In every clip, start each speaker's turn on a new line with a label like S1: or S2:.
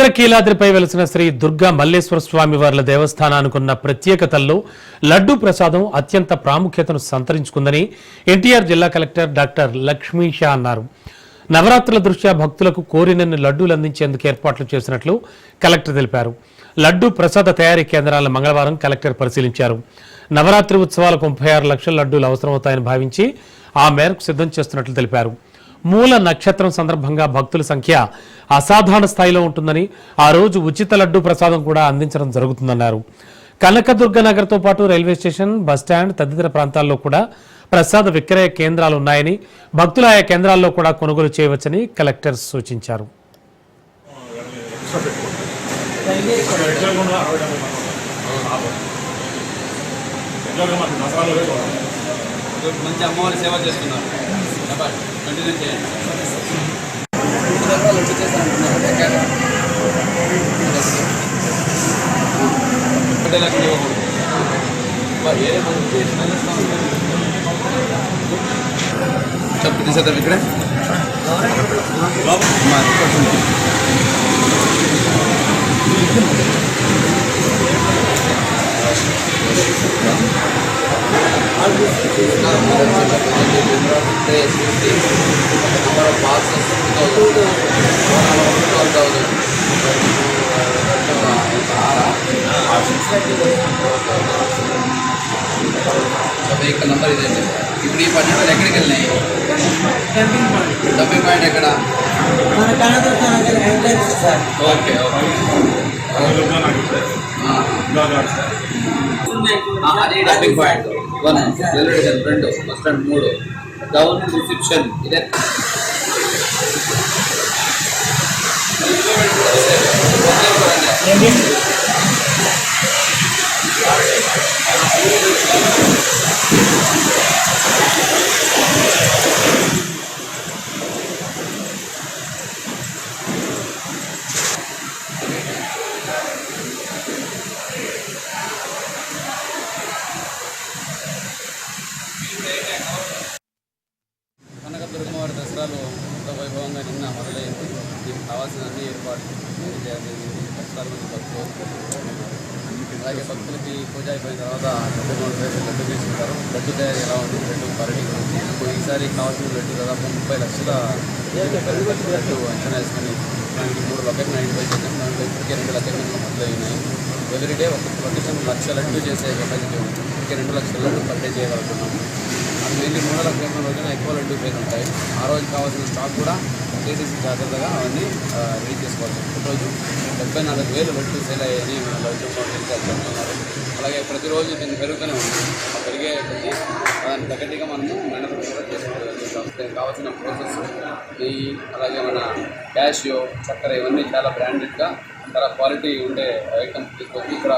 S1: ఇంద్రకీలాద్రిపై వెలిసిన శ్రీ దుర్గా మల్లేశ్వర స్వామి వార్ల దేవస్థానానికున్న ప్రత్యేకతల్లో లడ్డూ ప్రసాదం అత్యంత ప్రాముఖ్యతను సంతరించుకుందని ఎన్టీఆర్ జిల్లా కలెక్టర్ డాక్టర్ లక్ష్మీషా అన్నారు. నవరాత్రుల దృష్ట్యా భక్తులకు కోరినన్ని లడ్డూలు అందించేందుకు ఏర్పాట్లు చేసినట్లు కలెక్టర్ తెలిపారు. లడ్డూ ప్రసాద తయారీ కేంద్రాలను మంగళవారం కలెక్టర్ పరిశీలించారు. నవరాత్రి ఉత్సవాలకు 36 లక్షల లడ్డూలు అవసరమవుతాయని భావించి ఆ మేరకు సిద్ధం చేస్తున్నట్లు తెలిపారు. మూల నక్షత్రం సందర్భంగా భక్తుల సంఖ్య అసాధారణ స్థాయిలో ఉంటుందని, ఆ రోజు ఉచిత లడ్డూ ప్రసాదం కూడా అందించడం జరుగుతుందన్నారు. కనకదుర్గ నగర్తో పాటు రైల్వే స్టేషన్, బస్టాండ్ తదితర ప్రాంతాల్లో కూడా ప్రసాద విక్రయ కేంద్రాలు ఉన్నాయని, భక్తులు ఆయా కేంద్రాల్లో కూడా కొనుగోలు చేయవచ్చని కలెక్టర్ సూచించారు.
S2: మంచి అమ్మవారి సేవ చేస్తున్నారు. కంటిన్యూ చేయండి. చెప్పు తీసేద్దాం ఇక్కడ. వెహికల్ నంబర్ ఇదండి. ఇప్పుడు ఈ 12 ఎక్కడికి వెళ్ళినాయి? డబ్బింగ్ పాయింట్ ఎక్కడ? ఓకే అది dubbing point 1, railway station 2, bus stand 3, government reception ఇదే. కనకదుర్గమ్మవారి దసరాలు ఎంతో వైభవంగా నిన్న మొదలైంది. దీనికి కావాల్సిన అన్ని ఏర్పాట్లు లక్షలాది మంది భక్తులు, అలాగే భక్తులకి పూజ అయిపోయిన తర్వాత లడ్డు తీసుకుంటారు. లడ్డు తయారీ ఎలా ఉంది? లడ్డు క్వాలిటీ ఈసారి కావాల్సిన లడ్డు దాదాపు 30 లక్షల లడ్డు అంచనా వేసుకొని దానికి 3 లొకేషన్ ఐడెంటిఫై చేసాం. దాంట్లో ఇప్పటికే 2 లొకేషన్లు మొదలైనాయి. ఎవ్రీడే ఒక లొకేషన్ 1,00,000 లడ్డు చేసే కెపాసిటీ ఉంది. ఇప్పటికే 2 లక్షల లడ్డు పర్డే చేయగలుగుతున్నాము. అది వెళ్ళి 3 లక్షల రోజున ఎక్కువ లడ్డు పేరు ఉంటాయి. ఆ రోజు కావాల్సిన స్టాక్ కూడా చేసేసి జాగ్రత్తగా అవన్నీ రెడీ చేసుకోవాలి. ఈరోజు 74,000 లడ్డు సేల్ అయ్యాయని లడ్డు ఉన్నారు. అలాగే ప్రతిరోజు దీన్ని పెరుగుతూనే ఉంది. ఆ పెరిగే కొద్ది దానికి తగ్గట్టుగా మనము మెనలు కూడా చేసుకోవాలి. కావాల్సిన ప్రాసెస్ నెయ్యి, అలాగే మన క్యాషియో, చక్కెర ఇవన్నీ చాలా బ్రాండెడ్గా చాలా క్వాలిటీ ఉండే ఐటమ్స్ తీసుకొచ్చి ఇక్కడ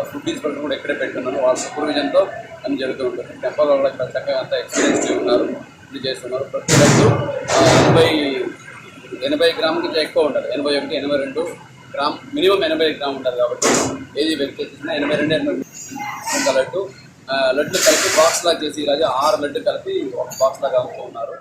S2: ఫుడ్ ఇన్స్పెక్టర్ కూడా ఇక్కడే పెట్టుకున్నారు. వాళ్ళ సూపర్విజన్తో అని జరుగుతూ ఉంటుంది. టెంపల్లో కూడా ఇక్కడ చక్కగా అంతా ఎక్స్పీరియన్స్ ఉన్నారు, ఇది చేస్తున్నారు. ప్రతి లడ్డు 80 గ్రాములకి ఎక్కువ ఉంటుంది. 81, 82 గ్రామ్, మినిమం 80 గ్రామ్ ఉంటుంది. కాబట్టి ఏది వ్యక్తి చేసినా 82 లడ్డు లడ్లు కలిపి బాక్స్ లాగా చేసి ఇలాగే 6 లడ్డు కలిపి ఒక బాక్స్ లాగా అమ్ముతూ ఉన్నారు.